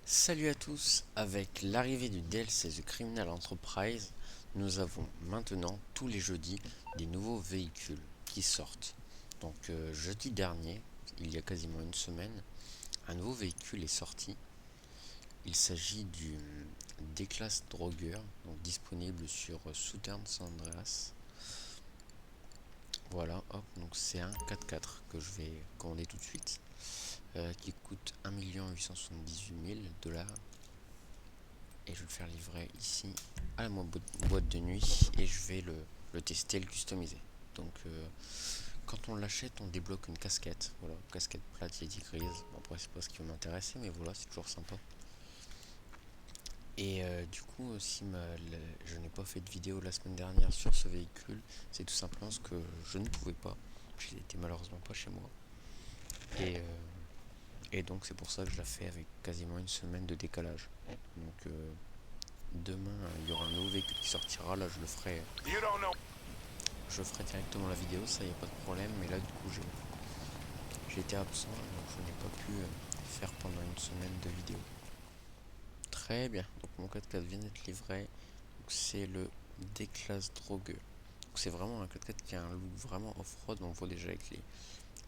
Salut à tous, avec l'arrivée du DLC The Criminal Enterprise, nous avons maintenant tous les jeudis des nouveaux véhicules qui sortent. Donc jeudi dernier, il y a quasiment une semaine, un nouveau véhicule est sorti. Il s'agit du D-Class Draugr, donc disponible sur Southern San Andreas. Voilà, hop, donc c'est un 4x4 que je vais commander tout de suite, qui coûte 1 878 000 $. Et je vais le faire livrer ici à la boîte de nuit et je vais le tester, le customiser. Donc quand on l'achète, on débloque une casquette, voilà, casquette plate Yeti grise. Bon, après c'est pas ce qui va m'intéresser, mais voilà, c'est toujours sympa. Et du coup, si je n'ai pas fait de vidéo la semaine dernière sur ce véhicule, c'est tout simplement parce que je ne pouvais pas. J'étais malheureusement pas chez moi. Et, euh, et donc c'est pour ça que je la fais avec quasiment une semaine de décalage. Donc demain, il y aura un nouveau véhicule qui sortira. Là, je ferai directement la vidéo, ça y a pas de problème. Mais là, du coup, j'ai été absent, donc je n'ai pas pu faire pendant une semaine de vidéo. Très bien. Donc mon 4x4 vient d'être livré. Donc c'est le D-Class Draugr. C'est vraiment un 4x4 qui a un look vraiment off-road. On voit déjà avec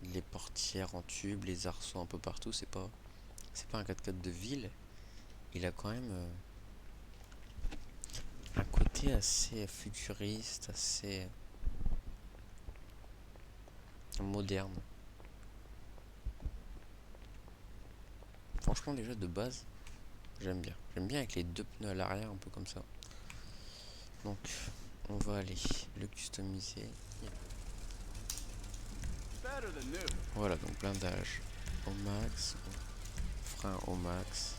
les portières en tube, les arceaux un peu partout. C'est pas un 4x4 de ville. Il a quand même un côté assez futuriste, assez moderne. Franchement, déjà de base, j'aime bien. J'aime bien avec les deux pneus à l'arrière, un peu comme ça. Donc, on va aller le customiser. Voilà, donc blindage au max, frein au max,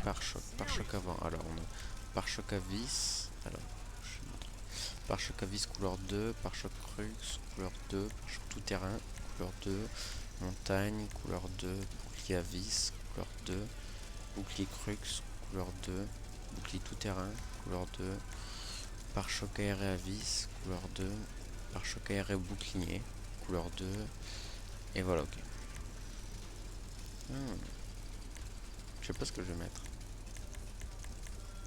pare-choc avant. Alors, on a pare-choc à vis. Alors, pare-choc à vis couleur 2, pare-choc crux couleur 2, pare-choc tout terrain couleur 2, montagne couleur 2, bouclier à vis couleur 2, bouclier crux couleur 2, bouclier tout terrain couleur 2, pare-choc aéré à vis couleur 2, pare-choc aéré bouclier couleur 2, et voilà, ok. Je sais pas ce que je vais mettre.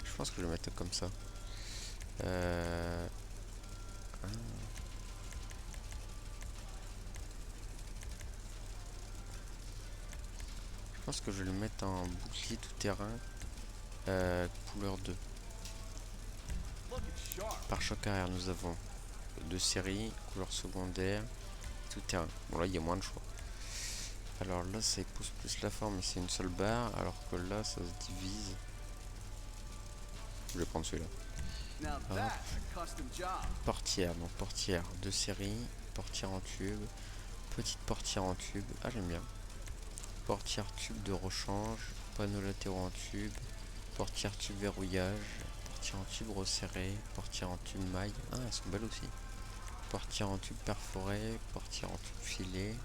Je pense que je vais mettre comme ça. Euh... ah. Je pense que je vais le mettre en bouclier tout terrain couleur 2. Pare-choc arrière, nous avons deux séries, couleur secondaire, tout terrain. Bon, là il y a moins de choix. Alors là ça épouse plus la forme, mais c'est une seule barre, alors que là ça se divise. Je vais prendre celui-là. Portière, donc portière, deux séries, portière en tube, petite portière en tube. Ah, j'aime bien. Portière tube de rechange, panneaux latéraux en tube, portière tube verrouillage, portière en tube resserré, portière en tube maille. Ah, elles sont belles aussi. Portière en tube perforé, portière en tube filet.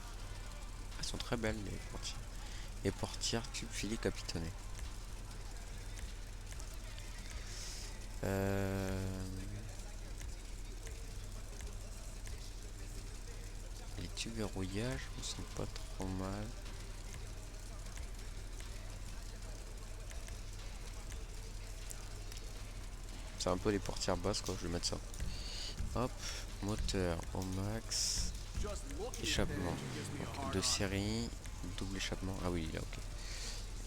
Elles sont très belles les portières. Et portière tube filet capitonné. Les tubes verrouillage ne sont pas trop mal. C'est un peu les portières basses quoi, je vais mettre ça. Hop, moteur au max. Échappement. Donc, de série, double échappement. Ah oui, là, ok.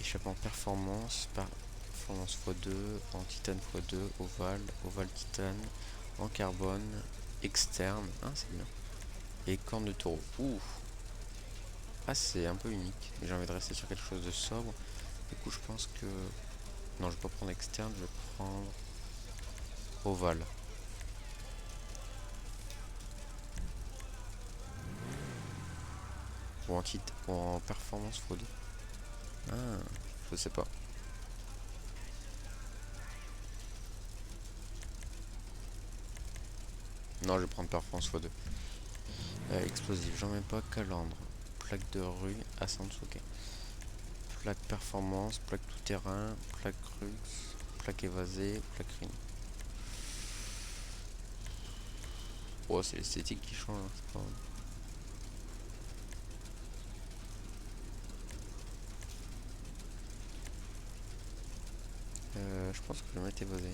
Échappement performance, performance x2, en titane x2, ovale, ovale titane, en carbone, externe. Ah, c'est bien. Et corne de taureau. Ouh. Ah, c'est un peu unique. Mais j'ai envie de rester sur quelque chose de sobre. Du coup, je pense que. Non, je vais pas prendre externe, je vais prendre ovale. Ou en performance x2. Ah, je sais pas. Non, je vais prendre performance x2. Explosif, j'en mets pas. Calandre, plaque de rue, ascendance, ok. Plaque performance, plaque tout terrain, plaque crux, plaque évasée, plaque ring. Oh, c'est l'esthétique qui change, hein, c'est pas... Je pense que je vais mettre évasé.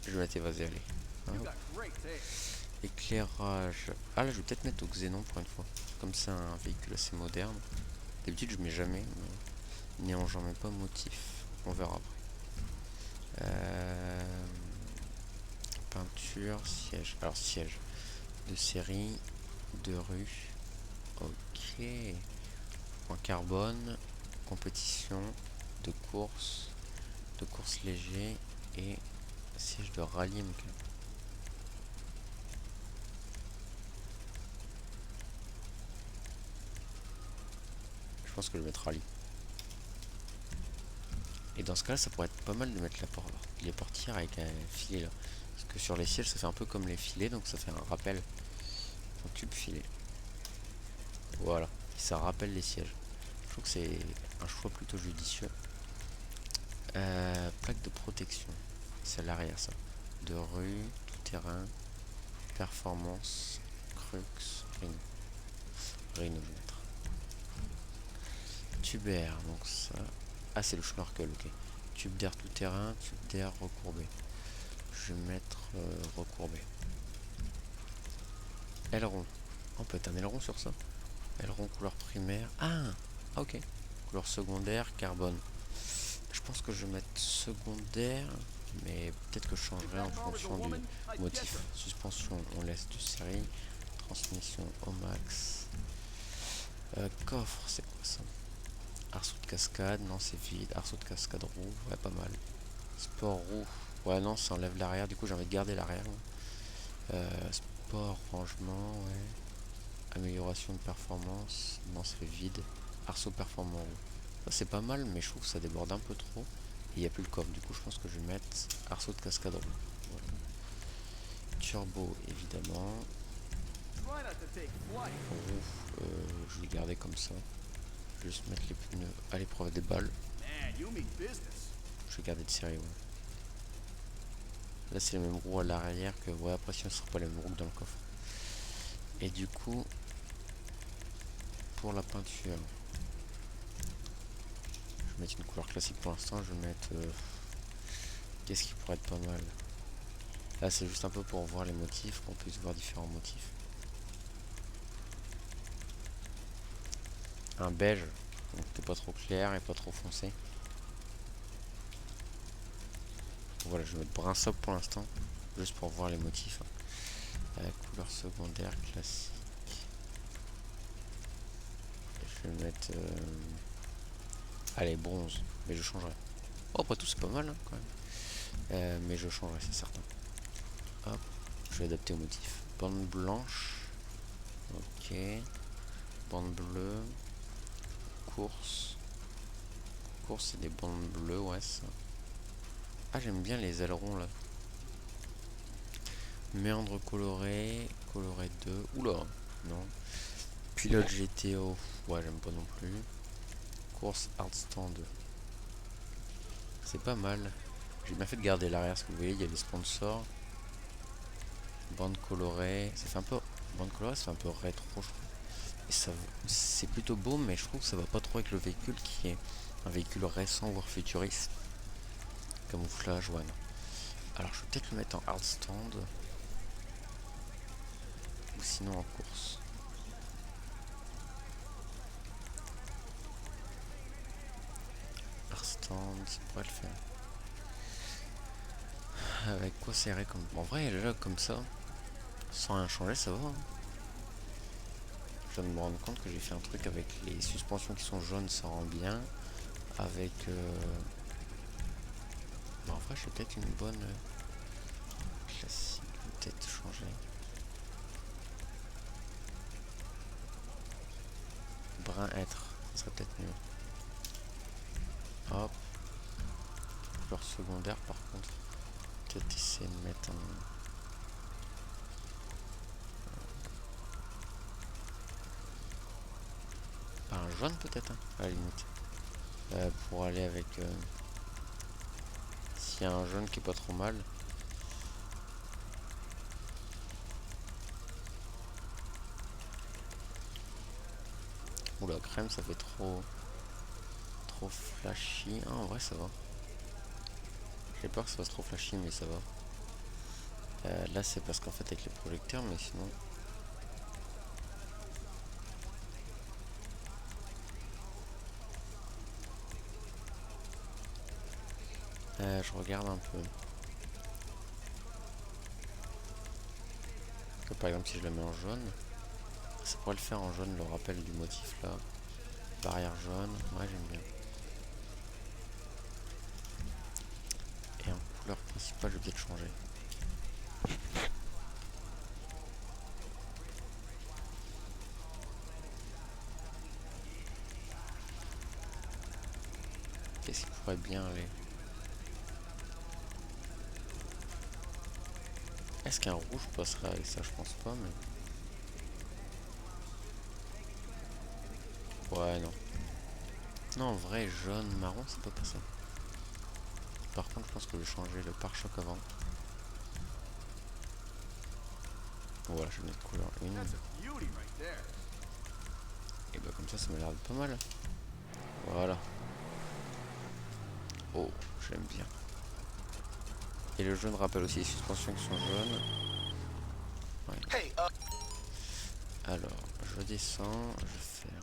Je vais mettre évasé, allez. Hop. Éclairage. Ah là, je vais peut-être mettre au xénon pour une fois. Comme c'est un véhicule assez moderne. D'habitude, je mets jamais. Mais néanmoins, j'en mets pas motif. On verra après. Peinture, siège. Alors, siège. De série, de rue. Ok. En carbone, compétition, de course léger et siège de rallye. Okay. Je pense que je vais mettre rallye. Et dans ce cas là, ça pourrait être pas mal de mettre les portières avec un filet là. Parce que sur les sièges, ça fait un peu comme les filets, donc ça fait un rappel en tube filet. Voilà, et ça rappelle les sièges. Je trouve que c'est un choix plutôt judicieux. Plaque de protection. C'est à l'arrière ça. De rue, tout terrain, performance, crux, Rhino. Rhino, je vais mettre. Tube air, donc ça. Ah, c'est le schnorkel, ok. Tube d'air tout terrain, tube d'air recourbé. Je vais mettre recourbé. Aileron. On peut être un aileron sur ça. Aileron couleur primaire. Ah, ok. Couleur secondaire, carbone. Je pense que je vais mettre secondaire, mais peut-être que je changerai en fonction du motif. Suspension, on laisse du série. Transmission au max. Coffre, c'est quoi ça? Arceau de cascade, non c'est vide. Arceau de cascade roue, ouais pas mal. Sport roue, ouais non ça enlève l'arrière, du coup j'ai envie de garder l'arrière. Sport, rangement, ouais. Amélioration de performance, non c'est vide. Arceau performant roue. Ça c'est pas mal mais je trouve que ça déborde un peu trop. Et il n'y a plus le coffre, du coup je pense que je vais mettre arceau de cascade roue. Voilà. Turbo évidemment. Roue, je vais garder comme ça. Je vais juste mettre les pneus à l'épreuve des balles. Je vais garder de série, ouais. Là, c'est les mêmes roues à l'arrière que... Ouais, après, si on ne sera pas les mêmes roues que dans le coffre. Et du coup, pour la peinture, je vais mettre une couleur classique pour l'instant. Je vais mettre... qu'est-ce qui pourrait être pas mal? Là, c'est juste un peu pour voir les motifs, qu'on puisse voir différents motifs. Un beige, donc c'est pas trop clair et pas trop foncé. Voilà, je vais mettre brun sobre pour l'instant, juste pour voir les motifs. Couleur secondaire classique. Je vais mettre... allez, bronze, mais je changerai. Oh, après tout, c'est pas mal, hein, quand même. Mais je changerai, c'est certain. Hop, je vais adapter au motif. Bande blanche. Ok. Bande bleue. Course. Course, c'est des bandes bleues, ouais, ça. Ah, j'aime bien les ailerons, là. Méandre coloré. Coloré 2. Oula, non. Pilote GTO. Ouais, j'aime pas non plus. Course hard stand. C'est pas mal. J'ai bien fait de garder l'arrière, parce que vous voyez, il y a les sponsors. Bande colorée. Ça fait un peu... Bande colorée, ça fait un peu rétro, je trouve. Et ça, c'est plutôt beau, mais je trouve que ça va pas trop avec le véhicule qui est un véhicule récent, voire futuriste. Camouflage, ouais, non. Alors, je vais peut-être le mettre en hard stand. Ou sinon en course. Hard stand, ça pourrait le faire. Avec quoi serrer comme... En vrai, là, comme ça, sans rien changer, ça va. Hein. Je viens de me rendre compte que j'ai fait un truc avec les suspensions qui sont jaunes, ça rend bien. Avec... en vrai, j'ai peut-être une bonne... classique, peut-être changer. Brun être, ça serait peut-être mieux. Hop. Couleur secondaire par contre. Peut-être essayer de mettre un jaune peut-être, hein, à la limite. Pour aller avec... s'il y a un jaune qui est pas trop mal. Oula, crème, ça fait trop flashy. Ah, en vrai, ça va. J'ai peur que ça fasse trop flashy, mais ça va. Là, c'est parce qu'en fait, avec les projecteurs, mais sinon. Je regarde un peu. Que, par exemple, si je le mets en jaune, ça pourrait le faire en jaune, le rappel du motif là. Barrière jaune, ouais, j'aime bien. Et en couleur principale, je vais peut-être changer. Qu'est-ce qui pourrait bien aller? Est-ce qu'un rouge passerait avec ça? Je pense pas, mais. Ouais, non. Non, en vrai, jaune, marron, c'est pas ça. Par contre, je pense que je vais changer le pare-choc avant. Voilà, je vais mettre couleur 1. Et bah, comme ça m'a l'air pas mal. Voilà. Oh, j'aime bien. Et le jaune rappelle aussi les suspensions qui sont jaunes. Ouais. Alors, je descends, je vais faire.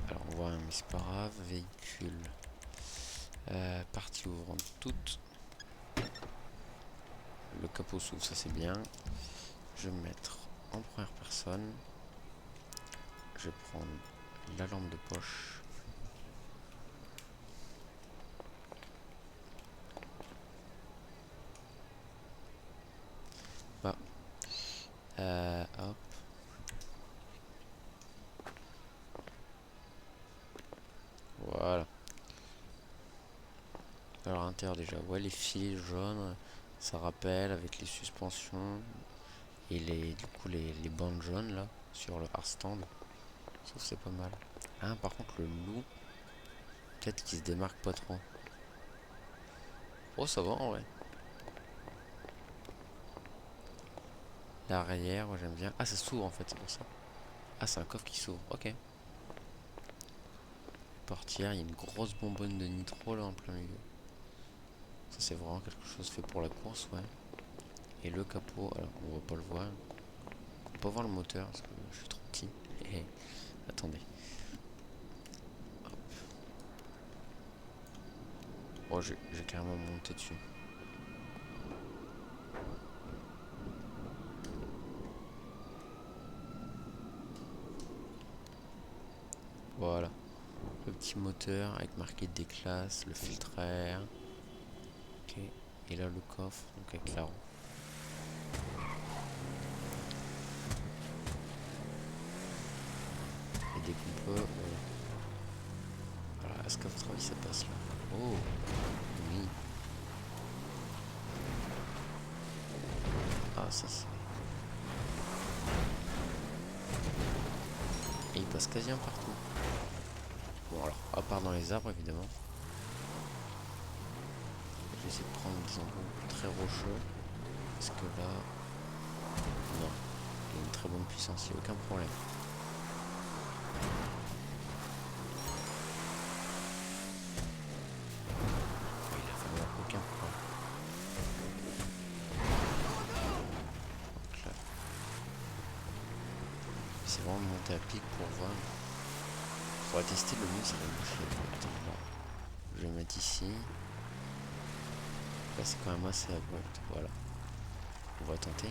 Alors, on voit un, mais c'est pas grave. Véhicule. Partie ouvrante toute. Le capot s'ouvre, ça c'est bien. Je vais me mettre en première personne. Je vais prendre la lampe de poche. Bah. Hop. Voilà. Alors, à l'intérieur déjà, ouais, les fils jaunes, ça rappelle avec les suspensions. Et du coup, les bandes jaunes là, sur le hard stand. Ça, c'est pas mal. Ah, par contre, le loup, peut-être qu'il se démarque pas trop. Oh, ça va en vrai. L'arrière, ouais, j'aime bien. Ah, ça s'ouvre en fait, c'est pour ça. Ah, c'est un coffre qui s'ouvre, ok. Portière, il y a une grosse bonbonne de nitro là en plein milieu. Ça, c'est vraiment quelque chose fait pour la course, ouais. Et le capot, alors on va pas le voir. On va pas voir le moteur parce que je suis trop petit. Attendez. Hop. Oh, j'ai carrément monté dessus. Voilà. Le petit moteur avec marqué des classes, le filtre à air. Ok. Et là le coffre, donc avec la roue. Et dès qu'on peut. Voilà, est-ce qu'à votre avis ça passe là? Oh oui. Ah ça c'est. Et il passe quasiment partout. Bon alors, à part dans les arbres évidemment. Je vais essayer de prendre des endroits très rocheux. Parce que là. Non. Il y a une très bonne puissance, il n'y a aucun problème. Il a vraiment aucun problème. Donc là. C'est vraiment monter à pic pour voir. Il faudra tester le mieux, ça va boucher. Je vais mettre ici. Là c'est quand même assez abrupt. Voilà. On va tenter.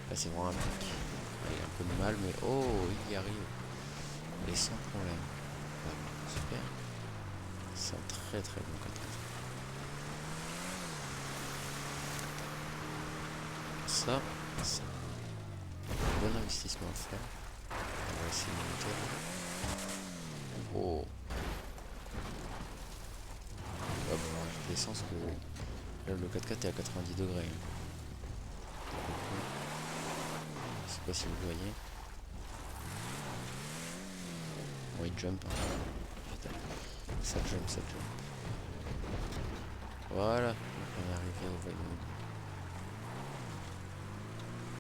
Là c'est vraiment un pic. Il a un peu de mal mais oh il y arrive. Et sans problème. Voilà, super. C'est un très très bon 4x4. Ça, c'est un bon investissement à faire. On va essayer de monter. Oh. Hop, je descends parce que là le 4x4 est à 90 degrés. Je sais pas si vous voyez. Bon il jump. Putain. Ça jump. Voilà. On est arrivé au voyant.